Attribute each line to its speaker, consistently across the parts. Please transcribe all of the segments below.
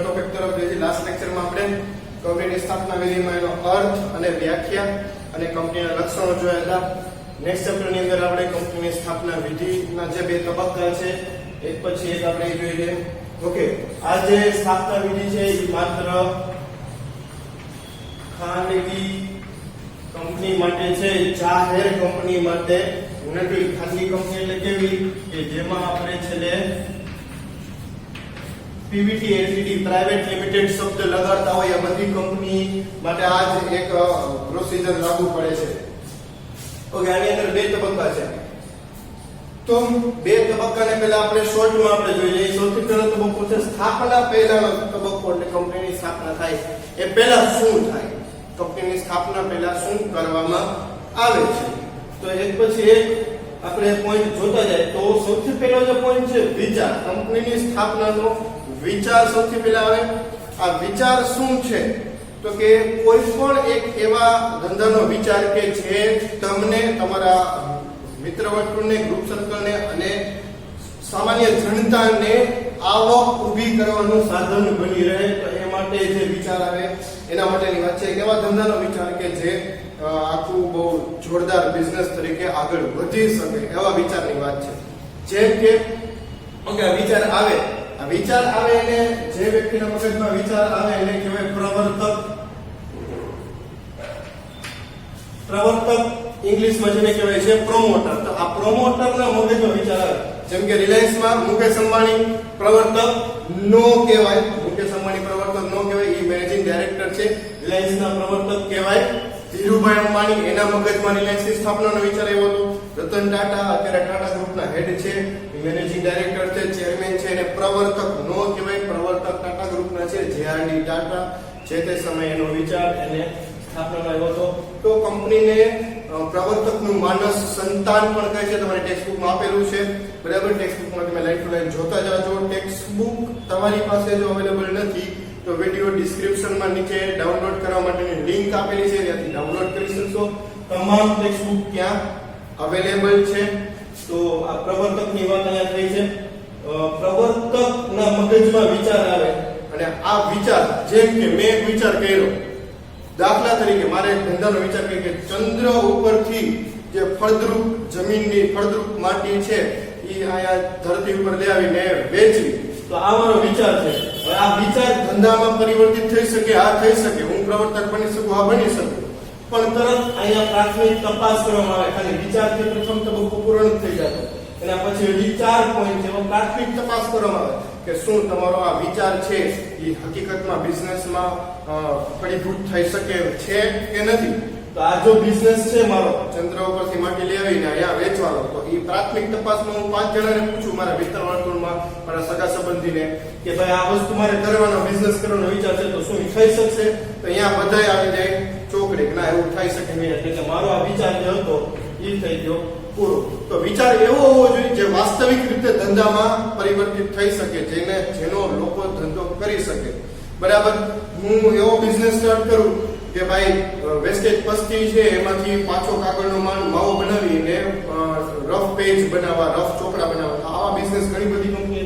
Speaker 1: Topic તરફ જઈએ. Last લેક્ચરમાં આપણે કંપનીની સ્થાપના વિધિમાં એનો અર્થ અને વ્યાખ્યા અને કંપનીના લક્ષણો જોયા હતા. નેક્સ્ટ ચેપ્ટરની અંદર આપણે કંપનીની સ્થાપના વિધિના જે બે તબક્કા છે એક પછી એક આપણે જોઈએ. ઓકે, આ જે સ્થાપના વિધિ છે એ માત્ર ખાનગી કંપની માટે છે, જાહેર કંપની માટે નથી. ખાનગી કંપની એટલે કેવી કે જેમાં આપણે છેલ્લે પીવીટી એલટીડી પ્રાઇવેટ લિમિટેડ શબ્દ લગાડતા હોય એ બધી કંપની માટે આ જ એક પ્રોસીજર લાગુ પડે છે. ઓકે, આની અંદર બે તબક્કા છે. તો બે તબક્કાને પહેલા આપણે શોર્ટમાં આપણે જોઈએ. સૌથી પહેલો તબક્કો છે સ્થાપના પહેલાનો તબક્કો, એટલે કંપનીની સ્થાપના થાય એ પહેલા શું થાય, કંપનીની સ્થાપના પહેલા શું કરવામાં આવે છે. તો એક પછી એક આપણે પોઈન્ટ જોતા જાય. તો સૌથી પહેલો જે પોઈન્ટ છે વિચાર. કંપનીની સ્થાપનાનો વિચાર સૌથી પહેલા આવે. આ વિચાર શું છે? તો કે કોઈ પણ એક એવા ધંધાનો વિચાર કે જે તમને તમારા મિત્ર વર્તુળને, ગ્રુપ સર્કલને અને સામાન્ય જનતાને આવક ઊભી કરવાનું સાધન બની રહે. તો એ માટે જે વિચાર આવે એના માટેની વાત છે. એક એવા ધંધાનો વિચાર કે જે આખું બહુ જોરદાર બિઝનેસ તરીકે આગળ વધી શકે એવા વિચારની વાત છે. જેમ કે ઓકે, વિચાર આવે. આ વિચાર આવે એને જે વ્યક્તિના મગજમાં વિચાર આવે એને કહેવાય પ્રવર્તક. ઇંગ્લિશમાં જેને કહેવાય છે પ્રોમોટર. તો આ પ્રોમોટરના મગજમાં વિચાર આવે. જેમ કે રિલાયન્સમાં મુકેશ અંબાણી પ્રવર્તક નો કહેવાય. મુકેશ અંબાણી પ્રવર્તક નો કહેવાય, એ મેનેજિંગ ડાયરેક્ટર છે. રિલાયન્સના પ્રવર્તક કહેવાય ધીરુભાઈ અંબાણી. એના મગજમાં રિલાયન્સની સ્થાપનાનો વિચાર આવ્યો હતો. રતન ટાટા અત્યારે ટાટા ગ્રુપના હેડ છે, મેનેજિંગ ડાયરેક્ટર છે, ચેરમેન છે. એને પ્રવર્તક નો કહેવાય. પ્રવર્તક ટાટા ગ્રુપના છે જેઆરડી ટાટા. જે તે સમયે એનો વિચાર એને સ્થાપનામાં આવ્યો હતો. તો કંપનીને પ્રવર્તકનું માનસ સંતાન પણ કહે છે. તમારી ટેક્સ્ટબુકમાં આપેલું છે, બરાબર. ટેક્સ્ટબુકમાં તમે લાઈન ટુ લાઈન જોતા જાજો. ટેક્સ્ટબુક તમારી પાસે જો અવેલેબલ નથી તો વિડિયો ડિસ્ક્રિપ્શનમાં નીચે ડાઉનલોડ કરવા માટેની લિંક આપેલી છે, ત્યાંથી ડાઉનલોડ કરી શકશો. તમામ ટેક્સ્ટબુક ત્યાં અવેલેબલ છે. તો આ પ્રવર્તકની વાત અહીંયા થઈ છે. પ્રવર્તકના મગજમાં વિચાર આવે અને આ વિચાર, જેમ કે મેં એક વિચાર કર્યો, દાખલા તરીકે મારે એક ધંધાનો વિચાર કર્યો કે ચંદ્ર ઉપરથી જે ફળદ્રુપ જમીનની ફળદ્રુપ માટી છે એ અહીંયા ધરતી ઉપર લઈ આવીને વેચવી. તો આ મારો વિચાર છે. હવે આ વિચાર ધંધામાં પરિવર્તિત થઈ શકે? હા, થઈ શકે. હું પ્રવર્તક બની શકું? હા, બની શકું. પણ તરત અહીંયા પ્રાથમિક તપાસ કરવામાં આવે. ખાલી વિચારથી પ્રથમ તબક્કો પૂર્ણ થઈ જતો. એના પછી હજી 4 પોઈન્ટ છે, પ્રાથમિક તપાસ કરવામાં આવે કે શું તમારો આ વિચાર છે એ હકીકતમાં બિઝનેસમાં ફળીભૂત થઈ શકે છે કે નથી. તો આ જો બિઝનેસ છે મારો, ચંદ્ર ઉપરથી માટી લઈ આવીને અહીંયા વેચવાનો, તો એ પ્રાથમિક તપાસમાં હું 5 જણાને પૂછું, મારા મિત્ર વર્તુળમાં, મારા સગા સંબંધીને, કે ભાઈ આ વસ્તુ મારે કરવાનો, બિઝનેસ કરવાનો વિચાર છે, તો શું એ થઈ શકશે? તો અહીંયા બધાય આવી જાય ચોકડી, ના એવું થઈ શકે નહીં. એટલે મારો આ વિચાર જે હતો એ થઈ ગયો પૂરો. તો વિચાર એવો હોવો જોઈએ જે વાસ્તવિક રીતે ધંધામાં પરિવર્તિત થઈ શકે, જેનો લોકો ધંધો કરી શકે, બરાબર. હું એવો બિઝનેસ સ્ટાર્ટ કરું કે ભાઈ વેસ્ટેજ પસ્તી છે એમાંથી પાછો કાગળનો માવો બનાવીને રફ પેજ બનાવવા, રફ ચોપડા બનાવવા. આવા બિઝનેસ ઘણી બધી કંપનીઓ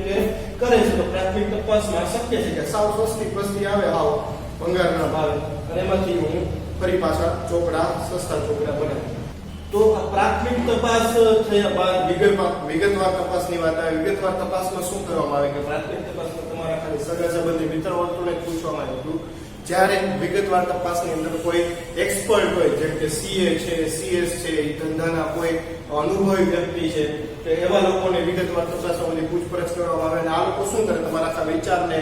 Speaker 1: કરે છે. તો પ્રાથમિક તપાસમાં શક્ય છે કે સાવ સસ્તી પસ્તી આવે, હાવ ભંગારના ભાવે, અને એમાંથી હું ફરી પાછા ચોપડા, સસ્તા ચોપડા બનાવું. તો આ પ્રાથમિક તપાસ થયા બાદ વિગતવાર તપાસની વાત આવે. વિગતવાર તપાસમાં શું કરવામાં આવે કે પ્રાથમિક તપાસમાં તમારા ખાલી સગા સંબંધી મિત્ર વર્તુળને પૂછવામાં આવ્યું હતું. જ્યારે વિગતવાર તપાસની અંદર કોઈ એક્સપર્ટ હોય, જેમ કે સીએ છે, સીએસ છે, એ ધંધાના કોઈ અનુભવી વ્યક્તિ છે, તો એવા લોકોને વિગતવાર તપાસમાં બધી પૂછપરછ કરવામાં આવે. અને આ લોકો શું કરે, તમારા આખા વિચારને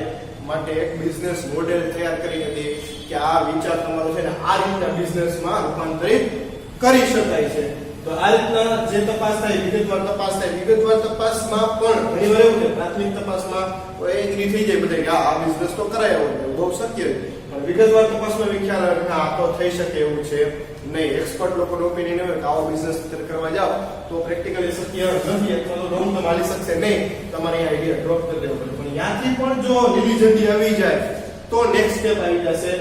Speaker 1: માટે એક બિઝનેસ મોડેલ તૈયાર કરી હતી કે આ વિચાર તમારો છે ને આ રીતના બિઝનેસમાં રૂપાંતરિત કરી શકાય છે. તો આ રીતના જે તપાસ થાય, વિગતવાર તપાસ થાય. વિગતવાર તપાસમાં પણ ઘણીવાર એવું છે, પ્રાથમિક તપાસમાં એગ્રી થઈ જાય બધા, આ બિઝનેસ તો કરાય એવો બહુ શક્ય. પણ વિગતવાર તપાસમાં ખ્યાલ આવે કે આ તો થઈ શકે એવું છે નહીં. એક્સપર્ટ લોકોનો ઓપિનિયન હોય કે આવો બિઝનેસ કરવા જાવ તો પ્રેક્ટિકલી શક્ય નથી, અથવા તો લોન તો માલી શકશે નહીં, તમારે આ આઈડિયા ડ્રોપ કરી દેવો પડે. પણ ત્યાંથી પણ જો લીલી ઝંડી આવી જાય તો નેક્સ્ટ સ્ટેપ આવી જશે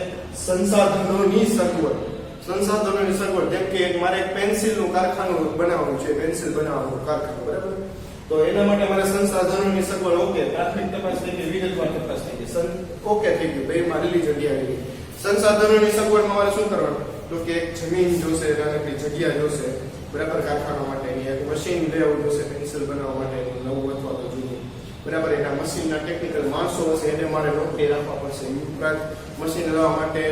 Speaker 1: સંસાધનોની સગવડ. સંસાધનોની સગવડ, જેમ કે મારે એક પેન્સિલનું કારખાનું બનાવવાનું છે, પેન્સિલ બનાવવાનું કારખાનું, બરાબર. તો એના માટે મારે સંસાધનોની સગવડ. ઓકે, પ્રાથમિક તપાસ થઈ ગઈ, વિગતવાર તપાસ થઈ ગઈ. ઓકે થઈ ગયું, બેમાં લીલી જગ્યા આવી ગઈ. સંસાધનોની સગવડમાં મારે શું કરવાનું? તો કે એક જમીન જોશે, નાનકડી જગ્યા જોશે, બરાબર, કારખાના માટેની એક મશીન લેવું જોશે, પેન્સિલ બનાવવા માટેનું નવું અથવા તો જૂનું, બરાબર. એના મશીનના ટેકનિકલ માણસો હશે, એને મારે નોકરી રાખવા પડશે. ઉપરાંત મશીન લેવા માટે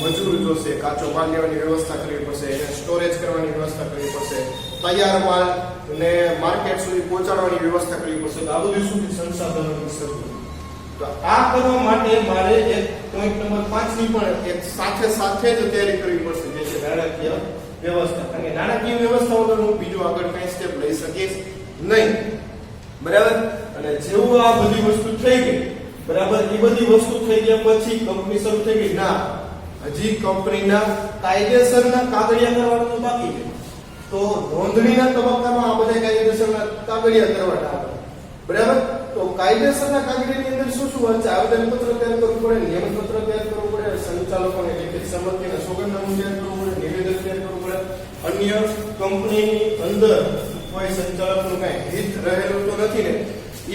Speaker 1: મજૂર જોશે, કાચો માલ લેવાની વ્યવસ્થા કરવી પડશે, એને સ્ટોરેજ કરવાની વ્યવસ્થા કરવી પડશે, તૈયાર માલ ને માર્કેટ સુધી પહોંચાડવાની વ્યવસ્થા કરવી પડશે. તો આ બધું શું છે? સંસાધનોની સગવડ. તો આ કરવા માટે મારે એક પોઈન્ટ નંબર 5 ની પણ એક સાથે જ તૈયારી કરવી પડશે, જે છે નાણાકીય વ્યવસ્થા. કારણ કે નાણાકીય વ્યવસ્થા વગર હું બીજું આગળ કઈ સ્ટેપ લઈ શકીશ નહીં, બરાબર. અને જેવું આ બધી વસ્તુ થઈ ગઈ, બરાબર, એ બધી વસ્તુ થઈ ગયા પછી કંપની શરૂ થઈ ગઈ. ના, હજી કંપનીના કાયદેસરના કાગળિયા કરવાનું તો બાકી છે. તો નોંધણીના તબક્કામાં આ બધા કાયદેસરના કાગળિયા કરવાના આવે, બરાબર. તો કાયદેસરના કાગળિયાની અંદર શું શું વાત છે? આવેદનપત્ર તૈયાર કરવું પડે, નિયમનપત્ર તૈયાર કરવું પડે, સંચાલકોને લેખિત સંમતિના સોગંદનામું તૈયાર કરવું પડે, નિવેદન તૈયાર કરવું પડે, અન્ય કંપનીની અંદર કોઈ સંચાલકનું કઈ હિત રહેલું તો નથી ને,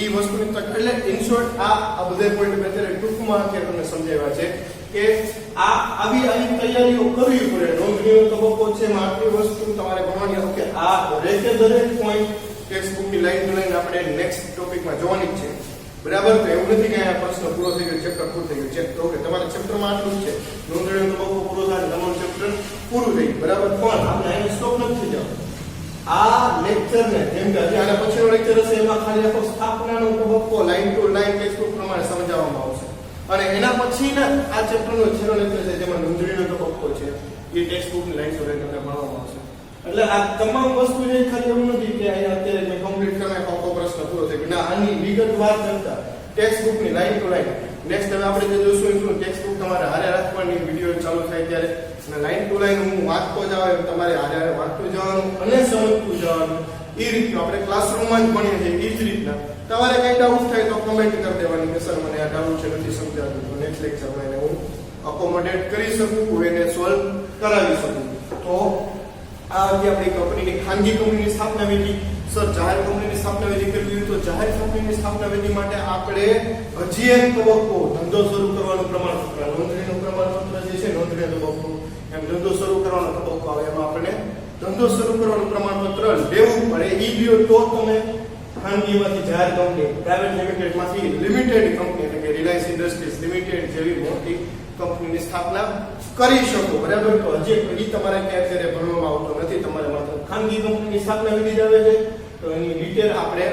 Speaker 1: એ વસ્તુની તક. એટલે ઇન શોર્ટ આ બધા પોઈન્ટ મેં અત્યારે ટૂંકમાં કે તમને સમજાવ્યા છે કે આવી તૈયારીઓ કરવી પડે. નોંધણીનો તબક્કો છે, એમાં આટલી વસ્તુ તમારે ભણવાની. ઓકે, આ દરેક પોઈન્ટ ટેક્સ્ટબુકની લાઈન ટુ લાઈન આપણે નેક્સ્ટ ટોપિકમાં જોવાની જ છે, બરાબર. તો એવું નથી કે આ પ્રશ્ન પૂરો થઈ ગયો, ચેપ્ટર પૂરું થઈ ગયું. ચેપ્ટર ઓકે, તમારા ચેપ્ટરમાં આટલું જ છે, નોંધણીનો તબક્કો પૂરો થાય, તમારું ચેપ્ટર પૂરું થઈ ગયું, બરાબર. પણ આપણે અહીં સ્ટોપ નથી થઈ જવાનું. આ લેક્ચર ને જેમ કે હજી આના પછીનો લેક્ચર હશે, એમાં ખાલી આખો સ્થાપનાનો તબક્કો લાઈન ટુ લાઈન ટેક્સ્ટબુક પ્રમાણે સમજાવવામાં આવશે. અને એના પછીના આ ચેપ્ટરનો છેલ્લો લેક્ચર છે, જેમાં નોંધણીનો તબક્કો છે, એ ટેક્સ્ટબુકની લાઈન ટુ લાઈન તમને ભણવામાં આવશે. એટલે આ તમામ વસ્તુ જે ખાલી એવું નથી કે અહીંયા અત્યારે મેં કમ્પ્લીટ કરી આખો પ્રશ્ન પૂરો થઈ ગયો. ના, આની વિગતવાર ચર્ચા ટેક્સ્ટબુકની લાઈન ટુ લાઈન. નેક્સ્ટ હવે આપણે જે જોશું એટલું ટેક્સ્ટબુક તમારે હારે રાખવાની, વિડીયો ચાલુ થાય ત્યારે લાઈન ટુ લાઈન હું વાંચતો જાવ, તમારે હારે વાંચતું જવાનું અને સમજતું જવાનું. એ રીતનું આપણે ક્લાસરૂમમાં જ ભણીએ છીએ. એ જ રીતના તમારે કઈ ડાઉટ થાય તો કમેન્ટ કરી દેવાની કે સર મને આ ડાઉટ છે, નથી સમજાતું. તો નેક્સ્ટ લેક્ચરમાં એને હું અકોમોડેટ કરી શકું, એને સોલ્વ કરાવી શકું. તો આ હતી આપણી કંપનીની ખાનગી કંપનીની સ્થાપના વિધિ. સર, જાહેર કંપનીની સ્થાપના વિધિ કરવી હોય તો જાહેર કંપનીની સ્થાપના વિધિ માટે આપણે હજી એક તબક્કો, ધંધો શરૂ કરવાનું પ્રમાણપત્ર, નોંધણીનું પ્રમાણપત્ર જે છે, નોંધણીનો તબક્કો, એમ ધંધો શરૂ કરવાનો તબક્કો આવે, એમાં આપણે ધંધો શરૂ કરવાનું પ્રમાણપત્ર લેવું પડે. ઈ લ્યો તો તમે ખાનગીમાંથી જાહેર કંપની, પ્રાઇવેટ લિમિટેડમાંથી લિમિટેડ કંપની એટલે કે રિલાયન્સ ઇન્ડસ્ટ્રીઝ લિમિટેડ જેવી મોટી કંપનીની સ્થાપના કરી શકો, બરાબર. તો હજી તમારે ક્યાં અત્યારે ભણવામાં આવતો નથી, તમારે માત્ર ખાનગી કંપનીની સ્થાપના વિધિ આવે છે. તો એની ડિટેલ આપણે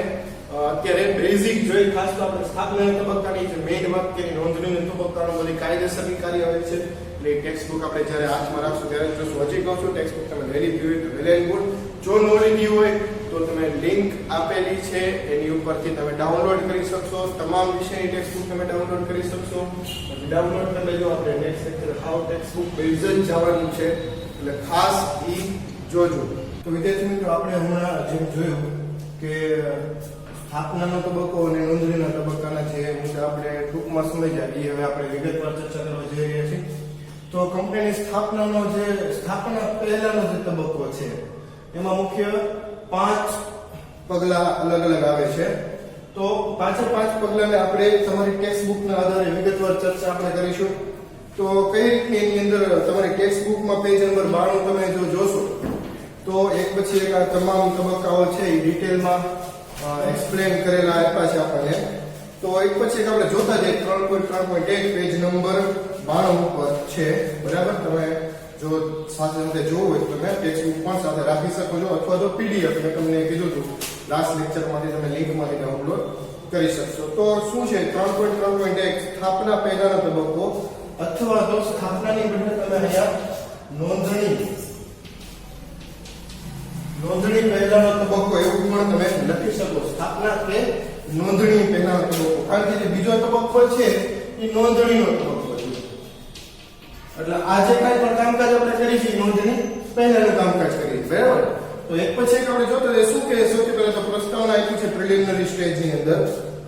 Speaker 1: અત્યારે બેઝિક જોઈ. ખાસ તો આપણે સ્થાપનાના તબક્કાની જે મેઇન વાત કરી, નોંધણીના તબક્કાનો બધી કાયદેસરની કાર્યવાહી છે. એટલે ટેક્સ્ટબુક આપણે જ્યારે હાથમાં રાખશું ત્યારે જોશું. હજી કહું છું, ટેક્સ્ટબુક તમે લઈ લીધી હોય તો વેલ એન્ડ ગુડ. જો ન લીધી હોય તો તમે લિંક આપેલી છે એની ઉપરથી તમે ડાઉનલોડ કરી શકશો. તમામ વિષયની ટેક્સ્ટબુક તમે ડાઉનલોડ કરી શકશો. ડાઉનલોડ કરી લેજો. આપણે next lecture how textbook base જ જવાનું છે, એટલે ખાસ ઈ જોજો. તો વિદ્યાર્થી મિત્રો, આપણે હમણાં જેમ જોયું કે સ્થાપનાનો તબક્કો અને નોંધણીના તબક્કાના જે મુદ્દા આપણે ટૂંકમાં સમજ્યા, એ હવે આપણે વિગતવાર ચર્ચા કરવા જઈ રહ્યા છીએ. તો કંપનીની સ્થાપના પહેલાનો જે તબક્કો છે, એમાં મુખ્ય 5 પગલા અલગ અલગ આવે છે. તો 5 પગલાને આપણે તમારી ટેક્સ્ટબુકના આધારે વિગતવાર ચર્ચા આપણે કરીશું. તો કઈ રીતે એની અંદર તમારી ટેક્સ્ટબુકમાં પેજ નંબર 92 તમે જો જોશો તો એક પછી એક આ તમામ તબક્કાઓ છે એ ડિટેલમાં એક્સપ્લેન કરેલા આપ્યા છે આપણને. તો એક પછી એક આપણે જોતા જઈએ. 3.3.1 પેજ નંબર 92 ઉપર છે, બરાબર. તમે જો સાથે સાથે જોવું હોય તો તમે ટેક્સ્ટબુક પણ સાથે રાખી શકો છો, અથવા તો પીડીએફ મેં તમને કીધું હતું લાસ્ટ લેક્ચરમાંથી તમે લિંકમાંથી ડાઉનલોડ કરી શકશો. તો શું છે 3.3.1 સ્થાપના પહેલાનો તબક્કો, અથવા તો સ્થાપનાની બદલે તમે અહીંયા નોંધણી પહેલાનો તબક્કો એવું પણ તમે લખી શકો. સ્થાપના કે નોંધણી પહેલાનો તબક્કો, કારણ કે જે બીજો તબક્કો છે એ નોંધણીનો તબક્કો છે. એટલે આ જે કાંઈ પણ કામકાજ આપણે કરી છે નોંધણી પહેલાનું કામકાજ કરીએ, બરાબર. તો એક પછી એક આપણે જોતા જઈએ. શું કે સૌથી પહેલા તો પ્રસ્તાવના આપ્યું છે પ્રિલિમિનરી સ્ટેજની અંદર.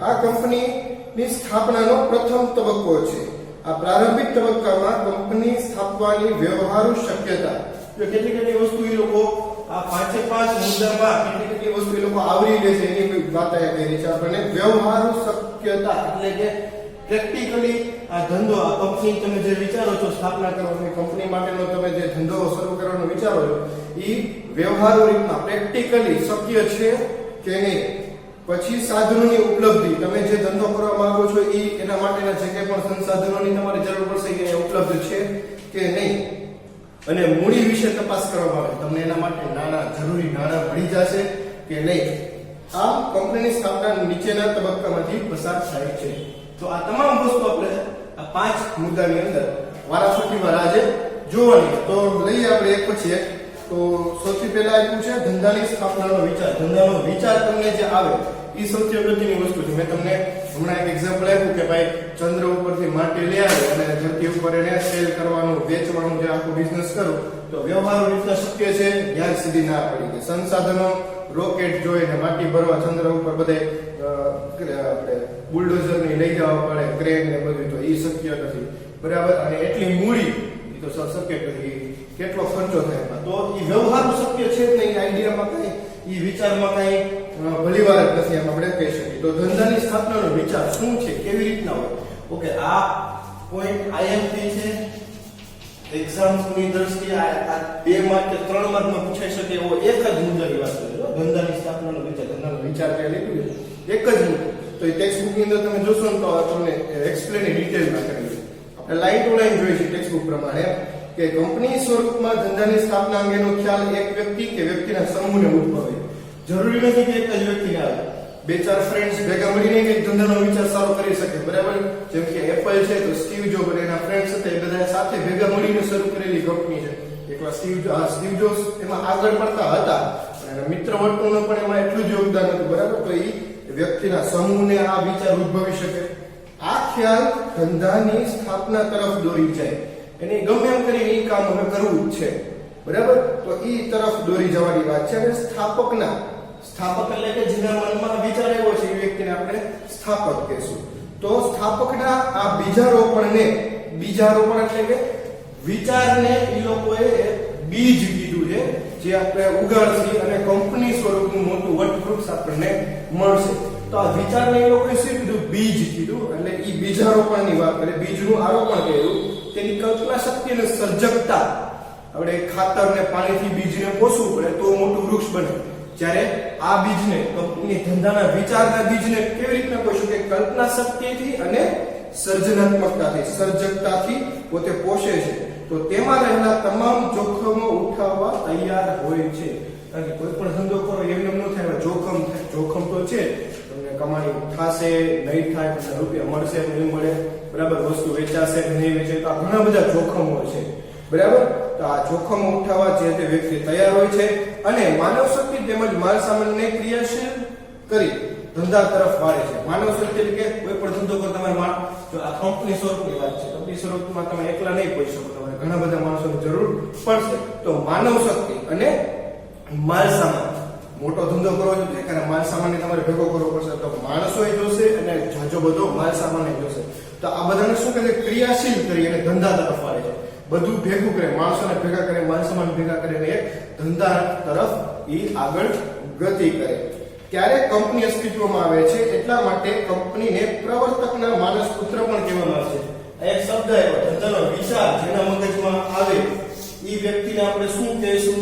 Speaker 1: આ કંપનીની સ્થાપનાનો પ્રથમ તબક્કો છે. આ પ્રારંભિક તબક્કામાં કંપની સ્થાપવાની વ્યવહારુ શક્યતા, જો કેટલી વસ્તુ એ લોકો આ 5 મુદ્દામાં કેટલી વસ્તુ એ લોકો આવરી લે છે એની વાત અહીંયા કરી છે આપણને. વ્યવહારુ શક્યતા એટલે કે પ્રેક્ટિકલી આ ધંધો, આ કંપની તમે જે વિચારો છો સ્થાપના કરવાની, કંપની માટેનો તમે જે ધંધો શરૂ કરવાનો વિચારો છો, એ વ્યવહારુ રીતના પ્રેક્ટિકલી શક્ય છે કે નહીં. પછી સાધનોની ઉપલબ્ધિ, તમે જે ધંધો કરવા માંગો છો એના માટેના જે કંઈ પણ સંસાધનોની તમારે જરૂર પડશે એ ઉપલબ્ધ છે કે નહીં. અને મૂડી વિશે તપાસ કરવામાં આવે, તમને એના માટે જરૂરી નાણાં મળી જશે કે નહીં. આ કંપનીની સ્થાપના નીચેના તબક્કામાંથી પસાર થાય છે. તો આ તમામ વસ્તુ આપણે આ 5 મુદ્દાની અંદર વારાફરતીવાર આજે જોવાની. તો લઈએ આપણે એક પછી એક. તો સૌથી પહેલા આપ્યું છે ધંધાની સ્થાપનાનો વિચાર. ધંધાનો વિચાર તમને જે આવે એ સૌથી અગત્યની વસ્તુ છે. મેં તમને હમણાં એક એક્ઝામ્પલ આપ્યું કે ભાઈ ચંદ્ર ઉપરથી માટી લઈ આવે અને ધરતી ઉપર એને સેલ કરવાનું, વેચવાનું, જે આખું બિઝનેસ કરું તો વ્યવહારુ રીતના શક્ય છે જ્યાં સુધી ના પડી કે સંસાધનો, રોકેટ જોઈને માટી ભરવા ચંદ્ર ઉપર બધે આપણે બુલડોઝર ની લઈ જવા પડે, ક્રેન ને બધું, તો એ શક્ય નથી. બરાબર. અને એટલી મૂડી એ તો શક્ય નથી. કેટલો ખર્ચો થાય એમાં, તો એ વ્યવહારુ શક્ય છે જ નહીં. આઈડિયામાં કઈ, એ વિચારમાં કઈ ભલીવાર જ નથી એમ આપણે કહી શકીએ. તો ધંધાની સ્થાપનાનો વિચાર શું છે, કેવી રીતના હોય? ઓકે, આ પોઈન્ટ આઈએમપી છે. એક્ઝામ્સની દ્રષ્ટિએ આ 2 માર્ક કે 3 માર્કમાં પૂછાઈ શકે એવો એક જ મુદ્દાની વાત છે. ધંધાની સ્થાપનાનો વિચાર, ધંધાનો વિચાર કે લીધું એક જ મુદ્દો. તો એ ટેક્સ્ટ ની અંદર તમે જોશો ને તો તમને એક્સપ્લેન ડિટેલમાં કરેલું. આપણે લાઈન ટુ લાઈન જોઈએ છીએ ટેક્સ્ટ બુક પ્રમાણે કે કંપની સ્વરૂપમાં ધંધાની સ્થાપના અંગેનો ખ્યાલ એક વ્યક્તિ કે વ્યક્તિના સમૂહને ઉદ્ભવે. જરૂરી નથી કે એક જ વ્યક્તિને આવે. 2-4 ફ્રેન્ડ્સ ભેગા મળીને એક ધંધાનો વિચાર સારો કરી શકે. બરાબર. જેમ કે એપલ છે તો સ્ટીવ જોબ અને એના ફ્રેન્ડ્સ હતા, એ બધા સાથે ભેગા મળીને શરૂ કરેલી કંપની છે. એકલા સ્ટીવ જોબ્સ એમાં આગળ પડતા હતા અને મિત્ર વર્તુળનો પણ એમાં એટલું જ યોગદાન હતું. બરાબર. તો એ વ્યક્તિના સમૂહને આ વિચાર ઉદ્ભવી શકે. આ ખ્યાલ ધંધાની સ્થાપના તરફ દોરી જાય. એને ગમે એમ કરીને એ કામ હવે કરવું જ છે. બરાબર. તો એ તરફ દોરી જવાની વાત છે. અને સ્થાપક એટલે કે જેના મનમાં વિચાર આવ્યો છે એ વ્યક્તિને આપણે સ્થાપક કહેશું. તો સ્થાપકના આ બીજારોપણ એટલે કે વિચારને એ લોકોએ બીજ કીધું છે, જે આપણે ઉગાડશી અને કંપની સ્વરૂપનું મોટું વટવૃક્ષ આપણને મળશે. તો આ વિચારને એ લોકોએ શું કીધું? બીજ કીધું. એટલે એ બીજારોપણની વાત કરે, બીજનું આરોપણ કર્યું. તેની કલ્પના શક્તિ અને સર્જકતા, આપણે ખાતર ને પાણીથી બીજને પોષવું પડે તો મોટું વૃક્ષ બને. જ્યારે આ બીજને, કંપની ધંધાના વિચારના બીજને કેવી રીતના પોષવું? કે કલ્પના શક્તિથી અને સર્જનાત્મકતાથી, સર્જકતાથી પોતે પોષે છે. તો તેમાં રહેલા તમામ જોખમો ઉઠાવવા તૈયાર હોય છે. કારણ કે કોઈ પણ ધંધો કરો એમને ન થાય, જોખમ થાય. જોખમ તો છે, તમને કમાણી થશે નહીં થાય, તમને રૂપિયા મળશે નહીં મળે, બરાબર, વસ્તુ વેચાશે નહીં વેચે, તો આ ઘણા બધા જોખમો છે. બરાબર. તો આ જોખમો ઉઠાવવા જે તે વ્યક્તિ તૈયાર હોય છે અને માનવ શક્તિ તેમજ માલ સામાનને ક્રિયાશીલ કરી ધંધા તરફ વાળે છે. માનવ શક્તિ એટલે કે કોઈ પણ ધંધો કરો તમારે જો આ કંપની સ્વરૂપની વાત છે, કંપની સ્વરૂપમાં તમે એકલા નહીં પહોંચી શકો, તમારે ઘણા બધા માણસોની જરૂર પડશે. તો માનવ શક્તિ અને માલ સામાન, મોટો ધંધો કરવો છે એટલે માલ સામાનને તમારે ભેગો કરવો પડશે. તો માણસો જોશે અને જાજો બધો માલ સામાન જોશે. તો આ બધાને શું કહે છે? ક્રિયાશીલ કરી અને ધંધા તરફ વાળે છે. બધું ભેગું કરે, માણસોને ભેગા કરે, માલ સામાન ભેગા કરીને એક ધંધા તરફ એ આગળ ગતિ કરે. ત્યારે કંપની અસ્તિત્વમાં આવે છે. એટલા માટે કંપનીને પ્રવર્તકના માનસ પુત્ર પણ કહેવામાં આવે છે. આ એક શબ્દ આવ્યો, ધંધાનો વિચાર જેના મગજમાં આવે એ વ્યક્તિને આપણે શું કહેશું?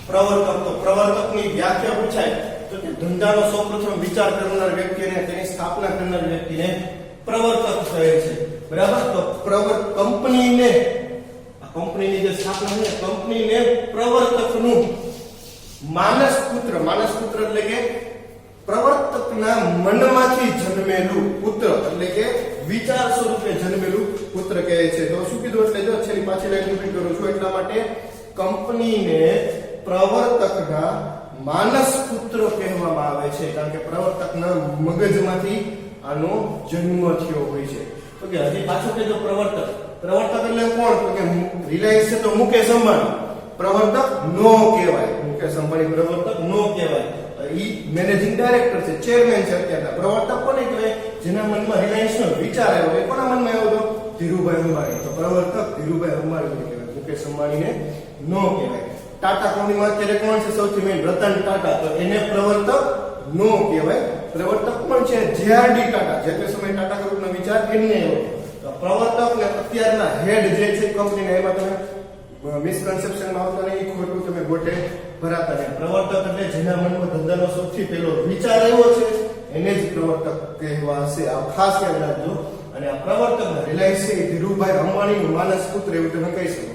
Speaker 1: પ્રવર્તક. તો પ્રવર્તકની વ્યાખ્યા પૂછાય તો કે ધંધાનો સૌપ્રથમ વિચાર કરનાર વ્યક્તિને, તેની સ્થાપના કરનાર વ્યક્તિને પ્રવર્તક કહે છે. બરાબર. તો કંપનીની જે સ્થાપના છે, કંપનીને પ્રવર્તકનું માનસ પુત્ર એટલે કે પ્રવર્તકના મનમાંથી જન્મેલું પુત્ર એટલે કે વિચાર સ્વરૂપે જન્મેલું પુત્ર કહે છે. તો શું કીધું? એટલે જો છેલ્લી પાછી લાઈન રિપીટ કરું છું. એટલા માટે કંપનીને પ્રવર્તકના માનસ પુત્ર કહેવામાં આવે છે, કારણ કે પ્રવર્તકના મગજમાંથી આનો જન્મ થયો હોય છે. ઓકે, હજી પાછું કહેજો પ્રવર્તક. પ્રવર્તક એટલે કોણ? તો કે રિલાયન્સ છે તો મુકેશ અંબાણી. પ્રવર્તક નો કહેવાય. મુકેશ અંબાણી પ્રવર્તક નો કહેવાય. ઈ મેનેજિંગ ડાયરેક્ટર છે, ચેરમેન છે અત્યારના. પ્રવર્તક કોને કહેવાય? જેના મનમાં રિલાયન્સનો વિચાર આવ્યો. એ કોના મનમાં આવ્યો હતો? ધીરુભાઈ અંબાણી. તો પ્રવર્તક ધીરુભાઈ અંબાણીને કહેવાય, મુકેશ અંબાણીને નો કહેવાય. ટાટા કંપનીમાં અત્યારે કોણ છે સૌથી મેઇન? રતન ટાટા. તો એને પ્રવર્તક નો કહેવાય. પ્રવર્તક પણ છે જેઆરડી ટાટા, જે તે સમયે ટાટા ગ્રુપનો વિચાર એમને આવ્યો. તો પ્રવર્તક ને અત્યારના હેડ જે છે કંપનીના, એમાં તમે મિસકન્સેપ્શનમાં આવતા નહીં, ખોટું તમે ગોટે ભરાતા નહીં. પ્રવર્તક એટલે જેના મનમાં ધંધાનો સૌથી પહેલો વિચાર આવ્યો છે એને જ પ્રવર્તક કહેવાશે. આ ખાસ યાદ રાખજો. અને આ પ્રવર્તક રિલાયન્સ છે ધીરુભાઈ અંબાણીનું માનસ પુત્ર એવું તમે કહી શકો.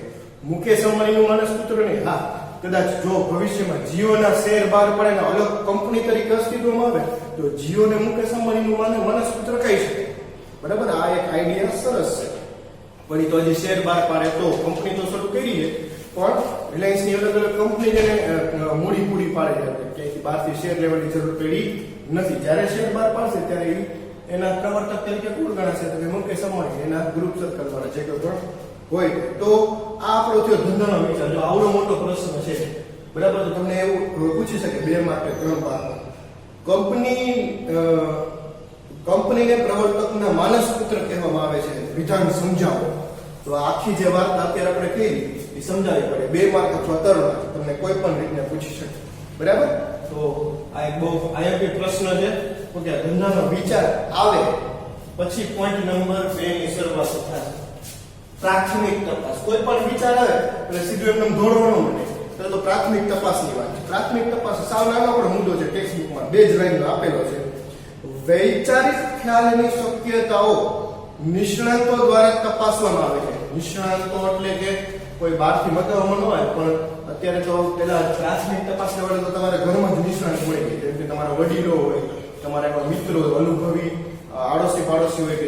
Speaker 1: મુકેશ અંબાણીનું માનસ પુત્ર નહીં. હા, કદાચ જો ભવિષ્યમાં જીઓના શેર બહાર પડે ને અલગ કંપની તરીકે અસ્તિત્વમાં આવે તો જીઓને મુકેશ અંબાણીનું માનસ પુત્ર કહી શકે. બરાબર, આ એક આઈડિયા સરસ છે. પણ તો હજી શેર બહાર પાડે તો કંપની તો શરૂ કરી છે, પણ રિલાયન્સની અલગ અલગ કંપની જેને મૂડી પૂરી પાડે છે, ક્યાંયથી બહારથી શેર લેવાની જરૂર પડી નથી. જ્યારે શેર બહાર પાડશે ત્યારે એના પ્રવર્તક તરીકે કોણ ગણાશે? તો મુકેશ અંબાણી, એના ગ્રુપ સર્કલ વાળા જે કોઈ પણ હોય. તો આ આપણો થયો ધંધાનો વિચાર. જો આવડો મોટો પ્રશ્ન છે, બરાબર, તો તમને એવું પૂછી શકે 2 માર્ક 3 માર્ક, કંપનીને પ્રવર્તકના માનસ પુત્ર કહેવામાં આવે છે, વિધાન સમજાવો. તો આખી જે વાર્તા અત્યારે આપણે કહી એ સમજાવવી પડે. 2 માર્ક અથવા 3 માર્ક તમને કોઈ પણ રીતને પૂછી શકે. બરાબર, તો આ એક બહુ આઈએમપી પ્રશ્ન છે. ઓકે, ધંધાનો વિચાર આવે પછી પોઈન્ટ નંબર 2 ની શરૂઆત થાય. પ્રાથમિક તપાસ. કોઈ પણ વિચાર આવે એટલે સીધું એમને દોડવાનું મને તો પ્રાથમિક તપાસની વાત છે. પ્રાથમિક તપાસ સાવ નાનો પણ મુદ્દો છે, ટેક્સ્ટ બુકમાં 2 જ લાઈનમાં આપેલો છે. વૈચારિક ખ્યાલની શક્યતાઓ નિષ્ણાતો દ્વારા તપાસવામાં આવે છે. નિષ્ણાતો એટલે કે કોઈ બહારથી મગાવવામાં ન હોય, પણ અત્યારે તો પેલા પ્રાથમિક તપાસ લેવા તો તમારા ઘરમાં જ નિષ્ણાત મળી ગઈ. જેમ કે તમારા વડીલો હોય, તમારા એવા મિત્રો, અનુભવી આડોશી પાડોશી હોય કે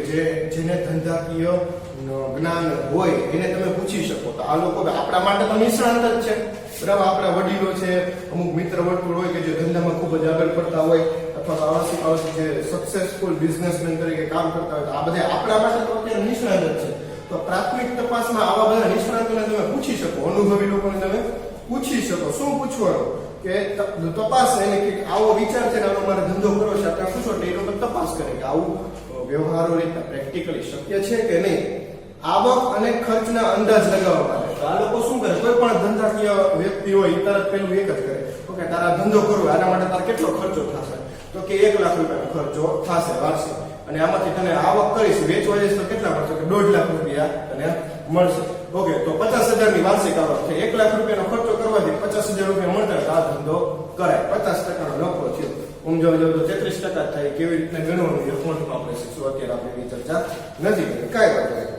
Speaker 1: જેને ધંધાકીય જ્ઞાન હોય એને તમે પૂછી શકો. તો આ લોકો આપણા માટે તો નિષ્ણાત જ છે. બરાબર, આપણા વડીલો છે, અમુક મિત્ર વર્તુળ હોય કે જે ધંધામાં ખૂબ જ આગળ પડતા હોય, અથવા આડોશી પાડોશી જે સક્સેસફુલ બિઝનેસમેન તરીકે કામ કરતા હોય, તો આ બધા આપણા માટે તો અત્યારે નિષ્ણાત જ છે. તો પ્રાથમિક તપાસમાં આવા બધા નિષ્ણાતોને તમે પૂછી શકો, અનુભવી લોકોને તમે પૂછી શકો. શું પૂછવાનું? કે તપાસ, એને કે આવો વિચાર છે ને આનો મારે ધંધો કરવો છે, આપણે પૂછો એટલે એ લોકો તપાસ કરે કે આવું વ્યવહારો રીતના પ્રેક્ટિકલી શક્ય છે કે નહીં. આવક અને ખર્ચના અંદાજ લગાવવા માટે તો આ લોકો શું કરે? કોઈ પણ ધંધાકીય વ્યક્તિ હોય એ તરત પેલું એક જ કરે, ઓકે તારા ધંધો કરવો, આના માટે તારે કેટલો ખર્ચો થશે? તો કે 1 લાખ રૂપિયાનો ખર્ચો થશે વાર્ષિક. અને આમાંથી તને આવક કરીશ, વેચવા જઈશ તો કેટલા મળશે? કે 1.5 લાખ રૂપિયા તને મળશે. ઓકે, તો 50,000 ની વાર્ષિક આવક છે. 1 લાખ રૂપિયાનો ખર્ચો કરવાથી 50,000 રૂપિયા મળતા આ ધંધો કરાય. 50% નો નફો છે. સમજો તો 33% થાય. કેવી રીતે ગણવાનું એ ફોનમાં આપણે શીખશું, અત્યારે આપણે એની ચર્ચા નથી કરી. કાંઈ વાત નહીં.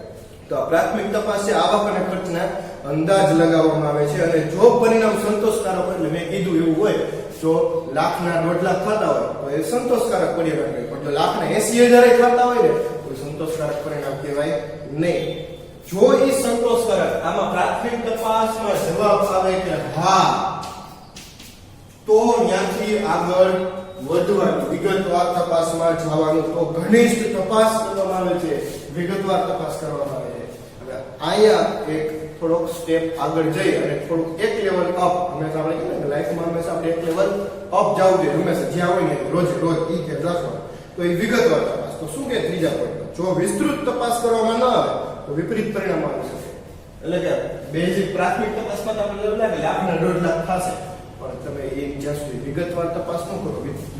Speaker 1: તો પ્રાથમિક તપાસ છે, આવક અને ખર્ચના અંદાજ લગાવવામાં આવે છે. અને જો પરિણામ સંતોષકારક હોય, એટલે મેં કીધું એવું હોય, જો લાખના 1.5 લાખ થતા હોય તો એ સંતોષકારક પરિણામ કહેવાય. પણ જો લાખના 80,000 થતા હોય ને તો સંતોષકારક પરિણામ કહેવાય નહીં. જો એ સંતોષકારક, આમાં પ્રાથમિક તપાસમાં જવાબ આવે કે હા, તો ત્યાંથી આગળ વધવાનું, વિગતવાર તપાસમાં જવાનું. તો ઘનિષ્ઠ તપાસ કરવામાં આવે છે, વિગતવાર તપાસ કરવામાં આવે છે. હવે અહીંયા એક થોડોક સ્ટેપ આગળ જઈ અને થોડુંક એક લેવલ અપ, હંમેશા આપણે કહીએ ને લાઈફમાં હંમેશા આપણે એક લેવલ અપ જવું જોઈએ, હંમેશા જ્યાં હોય ને રોજ ઈ કે રાખવાનું. તો એ વિગતવાર તપાસ. તો શું કે ત્રીજા પોઈન્ટ, જો વિસ્તૃત તપાસ કરવામાં ન આવે તો વિપરીત પરિણામ આવી શકે. એટલે કે બેઝિક પ્રાથમિક તપાસમાં તો આપણે એવું લાગે લાખના 1.5 લાખ થશે, પણ તમે એ જ્યાં સુધી વિગતવાર તપાસ ન કરો,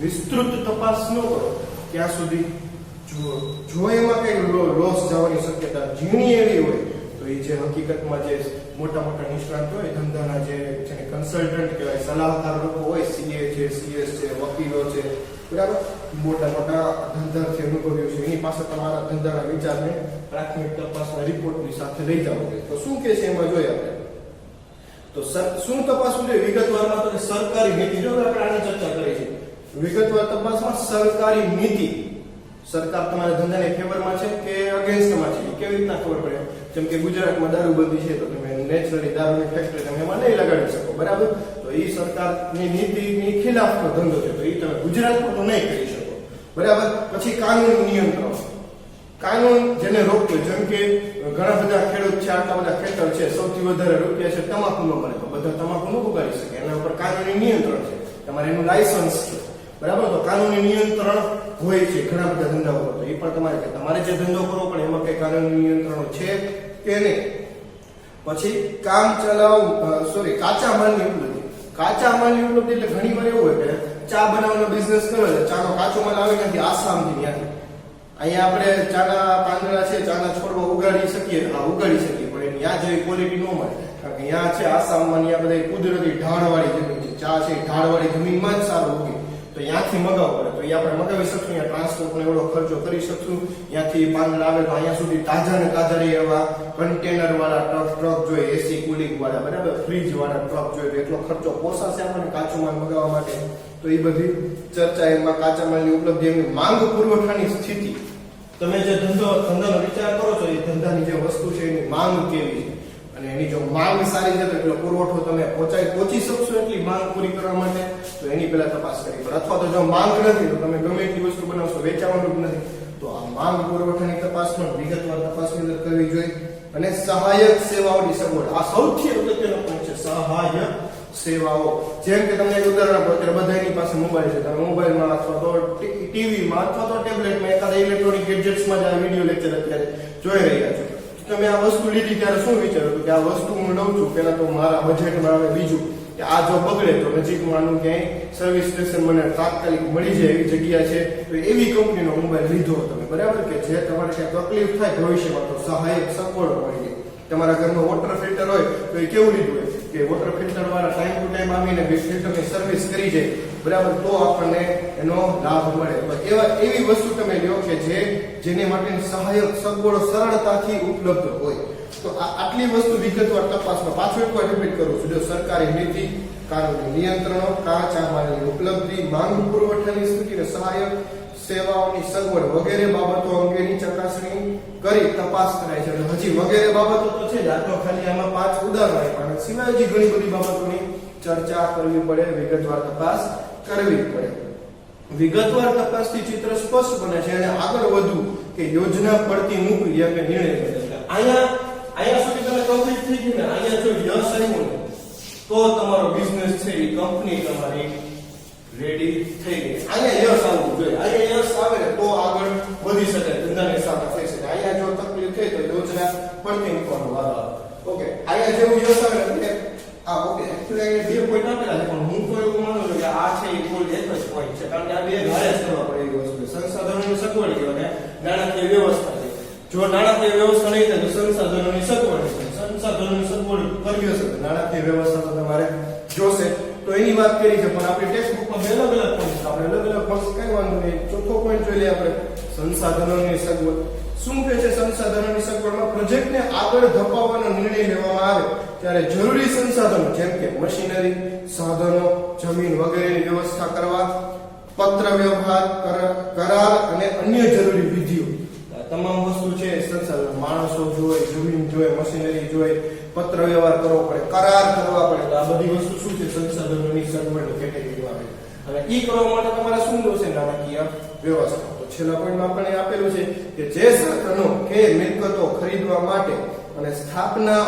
Speaker 1: વિસ્તૃત તપાસ ન કરો, ત્યાં સુધી જો એમાં કઈ લોસ જવાની શક્યતા ઝીણી એવી હોય તો એ જે હકીકતમાં જે મોટા મોટા નિષ્ણાત હોય ધંધાના, જે જેને કન્સલ્ટન્ટ કહેવાય, સલાહકાર લોકો હોય, સીએ છે, સીએસ છે, વકીલો છે, બરાબર, મોટા મોટા ધંધાથી અનુભવીઓ છે, એની પાસે તમારા ધંધાના વિચારને પ્રાથમિક તપાસના રિપોર્ટની સાથે લઈ જવો જોઈએ. તો શું કે છે એમાં જોઈએ આપણે, તો શું તપાસવું જોઈએ વિગતવારમાં? તો સરકારી નીતિ. જો આપણે આની ચર્ચા કરી છે, વિગતવાર તપાસમાં સરકારી નીતિ, સરકાર તમારા ધંધાને ફેવરમાં છે કે અગેન્સ્ટમાં છે, કેવી રીતના ખબર પડે? જેમ કે ગુજરાતમાં દારૂબંધી છે તો તમે નેચરલી દારૂની ફેક્ટરી તમે એમાં નહીં લગાડી શકો, બરાબર? તો એ સરકારની નીતિની ખિલાફનો ધંધો છે, તો એ તમે ગુજરાતમાં તો નહીં કરી શકો, બરાબર? પછી કાનૂન નિયંત્રણ, કાનૂન જેને રોકતો, જેમ કે ઘણા બધા ખેડૂત છે, આટલા બધા ખેતર છે, સૌથી વધારે રૂપિયા છે તમાકુનો મળે, તો બધા તમાકુ ન ઉગાડી શકે, એના ઉપર કાનૂની નિયંત્રણ છે, તમારે એનું લાયસન્સ છે, બરાબર? તો કાનૂની નિયંત્રણ હોય છે ઘણા બધા ધંધા ઉપર. તો એ પણ તમારે જે ધંધો કરવો પડે એમાં કઈ કાનૂની નિયંત્રણો છે કે નહીં. પછી કાચા માલની ઉપલબ્ધિ. કાચા માલની ઉપલબ્ધિ એટલે ઘણી વાર એવું હોય કે ચા બનાવવાનો બિઝનેસ કરો છે, ચાનો કાચો માલ આવે ત્યાંથી આસામથી ત્યાંથી અહીંયા આપણે ચાના પાંદડા છે, ચાના છોડવા ઉગાડી શકીએ પણ એની ત્યાં જેવી ક્વોલિટી ન મળે, કારણ કે ત્યાં છે આસામમાં ત્યાં બધા કુદરતી ઢાળવાળી જમીન છે, ચા છે ઢાળવાળી જમીનમાં જ સારું ઉગે, તો ત્યાંથી મગાવવું પડે, તો એ આપણે મગાવી શકશું, ત્યાં ટ્રાન્સપોર્ટનો એવડો ખર્ચો કરી શકશું, ત્યાંથી પાંદડા આવે તો અહીંયા સુધી તાજા ને તાજા રહે એવા કન્ટેનર વાળા ટ્રક જોઈએ, એસી કુલિંગ વાળા, બરાબર, ફ્રીજ વાળા ટ્રક જોઈએ, તો એટલો ખર્ચો પોસાશે આપણને કાચો માલ મગાવવા માટે. તો એ બધી ચર્ચા એમાં કાચા માલની ઉપલબ્ધિ, એમની માંગ પુરવઠાની સ્થિતિ, તમે જે ધંધાનો વિચાર કરો છો એ ધંધાની જે વસ્તુ છે એની માંગ કેવી છે, અને એની જો માંગ સારી છે તો એટલો પુરવઠો તમે પહોંચી શકશો એટલી માંગ પૂરી કરવા માટે, તો એની પહેલા તપાસ કરવી પડે. અથવા તો જો માંગ નથી તો તમે ગમે એટલી વસ્તુ બનાવશો, વેચાવાનું જ નથી, તો આ માંગ પુરવઠાની તપાસ પણ વિગતવાર તપાસની અંદર કરવી જોઈએ. અને સહાયક સેવાઓની સગવડ, આ સૌથી અગત્યનો પોઈન્ટ છે, સહાયક સેવાઓ. જેમ કે તમને એક ઉદાહરણ આપો, અત્યારે બધાની પાસે મોબાઈલ છે, તમે મોબાઈલમાં અથવા તો ટીવીમાં અથવા તો ટેબ્લેટમાં એકાદા ઇલેક્ટ્રોનિક ગેજેટ્સમાં જ આ વિડીયો લેક્ચર અત્યારે જોઈ રહ્યા છો. તમે આ વસ્તુ લીધી ત્યારે શું વિચારો કે આ વસ્તુ હું લઉં છું, પેલા તો મારા બજેટમાં આવે, બીજું કે આ જો બગડે તો નજીકમાંનું ક્યાંય સર્વિસ સ્ટેશન મને તાત્કાલિક મળી જાય એવી જગ્યા છે, તો એવી કંપનીનો મોબાઈલ લીધો તમે, બરાબર, કે જે તમારે ક્યાંય તકલીફ થાય ભવિષ્યમાં તો સહાયક સગવડો મળી જાય. તમારા ઘરમાં વોટર ફિલ્ટર હોય તો એ કેવું લીધું હોય કે વોટર ફિલ્ટર વાળા ટાઈમ ટુ ટાઈમ આવીને ફિલ્ટરની સર્વિસ કરી જાય, બરાબર, તો આપણને એનો લાભ મળે. તો એવી વસ્તુ તમે લ્યો કે જેને માટેની સહાયક સગવડો સરળતાથી ઉપલબ્ધ હોય. તો આટલી વસ્તુ વિગતવાર તપાસમાં પાછું એકવાર રિપીટ કરું છું, જો સરકારી નીતિ, કાનૂની નિયંત્રણો, કાચા માલની ઉપલબ્ધિ, માંગ પુરવઠાની સ્થિતિ અને સહાયક સેવાઓની સગવડ વગેરે બાબતો અંગેની ચકાસણી કરી તપાસ કરાય છે. હજી વગેરે બાબતો તો છે જ, આ તો ખાલી આમાં 5 ઉદાહરણ આપ્યા, અને સિવાય હજી ઘણી બધી બાબતોની ચર્ચા કરવી પડે, વિગતવાર તપાસ કરવી પડે. વિગતવાર તપાસથી ચિત્ર સ્પષ્ટ બને છે અને આગળ વધવું કે યોજના પડતી મૂકવી કે નિર્ણય કરે. અહીંયા સુધી તમે કમ્પ્લીટ થઈ ગયું ને, અહીંયા જો યસ આવ્યું ને તો તમારો બિઝનેસ છે, એ કંપની તમારી રેડી થઈ ગઈ. અહીંયા યસ આવવું જોઈએ, અહીંયા યસ આવે તો આગળ વધી શકે, ધંધાની સાથે થઈ શકે. અહીંયા જો તકલીફ થઈ તો યોજના પડતી મૂકવાનો વારો આવે. ઓકે, અહીંયા જેવું યસ આવે એટલે આ ઓકે, એકચ્યુઅલી બે પોઈન્ટ આપેલા છે, પણ હું તો એવું માનું છું કે આ છે એ પોઈન્ટ એક જ પોઈન્ટ છે, કારણ કે આ બે ઘારે જ કરવા પડે એવી વસ્તુ. સંસાધનોની સગવડ કહેવાય, નાણાકીય વ્યવસ્થા છે. જો નાણાકીય વ્યવસ્થા નહીં થાય તો સંસાધનોની સગવડ છે. સંસાધનોની સગવડ કરવી હશે તો નાણાકીય વ્યવસ્થા તો તમારે જોશે. તો એની વાત કરી છે, પણ આપણી ટેક્સ્ટ બુકમાં બે અલગ અલગ પોઈન્ટ, આપણે અલગ અલગ પોઈન્ટ કઈ વાંધો નહીં. ચોથો પોઈન્ટ જોઈ લઈએ આપણે, સંસાધનોની સગવડ. શું કહે છે સંસાધનોની સગવડમાં? પ્રોજેક્ટને આગળ ધપાવવાનો નિર્ણય લેવામાં આવે ત્યારે જરૂરી સંસાધનો જેમ કે મશીનરી, સાધનો, જમીન વગેરેની વ્યવસ્થા કરવા, પત્ર વ્યવહાર, કરાર અને અન્ય જરૂરી વિધિઓ, તમામ વસ્તુ છે સંસાધન, માણસો જોઈએ, જમીન જોઈએ, મશીનરી જોઈએ, પત્ર વ્યવહાર કરવો પડે, કરાર કરવા પડે. આ બધી વસ્તુ શું છે? સંસાધનોની સગવડ કેટેગરીમાં આવે. અને ઈ કરવા માટે તમારે શું જોશે? નાણાકીય વ્યવસ્થા. તો છેલ્લા પોઈન્ટમાં આપણે આપેલું છે કે જે સાધનો કે મિલકતો ખરીદવા માટે અને સ્થાપના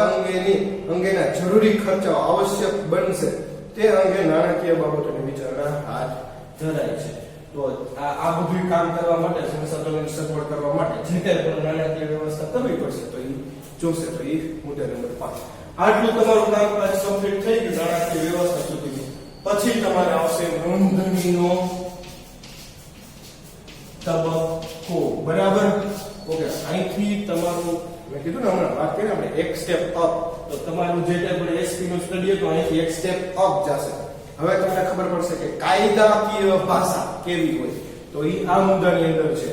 Speaker 1: અંગેના જરૂરી ખર્ચાઓ આવશ્યક બનશે તે અંગે નાણાકીય બાબતોની વિચારણા હાથ ધરાય છે. તો આ બધું કામ કરવા માટે, સંસાધનોની સગવડ કરવા માટે જે કંઈ પણ નાણાકીય વ્યવસ્થા કરવી પડશે તો એ જોશે. તો એ મુદ્દા નંબર 5. આટલું તમારું કામકાજ કમ્પ્લીટ થઈ ગયું નાણાકીય વ્યવસ્થા સુધી. પછી તમારે આવશે નોંધણીનો તબક્કો, બરાબર. ઓકે, અહીંથી તમારું મેં કીધું ને હમણાં વાત કરી આપણે એક સ્ટેપ અપ, તો તમારું જે ટાઈપ એસપી નું સ્ટડી હતું અહીંથી એક સ્ટેપ અપ જશે. હવે તમને ખબર પડશે કે કાયદાકીય ભાષા કેવી હોય, તો એ આ મુદ્દાની અંદર છે,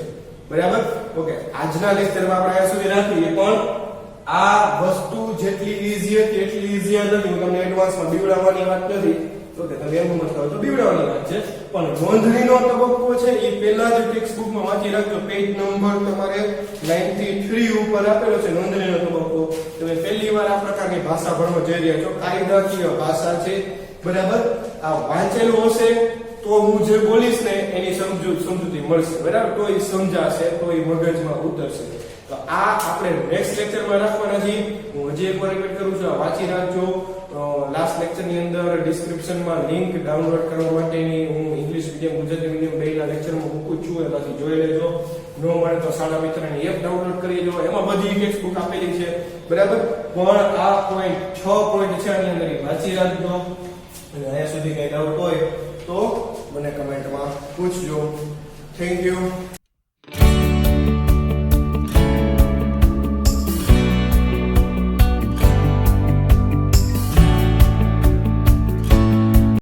Speaker 1: બરાબર. ઓકે, આજના લેક્ચરમાં આપણે અહીંયા સુધી રાખીએ, પણ આ વસ્તુ જેટલી ઈઝી હતી એટલી ઈઝી નથી. હું તમને એડવાન્સમાં બીવડાવવાની વાત નથી, તો કે તમે એમ સમજતા હોય તો બીવડાવવાની વાત છે, પણ નોંધણીનો તબક્કો છે એ પહેલા જ ટેક્સ્ટ બુકમાં વાંચી રાખજો. પેજ નંબર તમારે 93 ઉપર આપેલો છે નોંધણીનો તબક્કો. તમે પહેલી વાર આ પ્રકારની ભાષા ભણવા જઈ રહ્યા છો, કાયદાકીય ભાષા છે, બરાબર. આ વાંચેલું હશે તો હું જે બોલીશ ને એની સમજૂતી મળશે, બરાબર. તો એ સમજાશે, તો એ મગજમાં ઉતરશે. તો આ આપણે નેક્સ્ટ લેક્ચરમાં રાખવાના છીએ. હું હજી એકવાર રિપીટ કરું છું, આ વાંચી રાખજો. લાસ્ટ લેક્ચરની અંદર ડિસ્ક્રિપ્શનમાં લિંક ડાઉનલોડ કરવા માટેની હું ઇંગ્લિશ મીડિયમ, ગુજરાતી મીડિયમ બેયના લેક્ચરમાં મૂકું છું, એમાંથી જોઈ લેજો. નો મળે તો શાળા મિત્રની એપ ડાઉનલોડ કરી લો, એમાં બધી ટેક્સ્ટ બુક આપેલી છે, બરાબર. પણ આ પોઈન્ટ 6 પોઈન્ટ છે આની અંદર વાંચી રાખજો. અને અહીંયા સુધી કઈ ડાઉટ હોય તો મને કમેન્ટમાં પૂછજો. Thank you.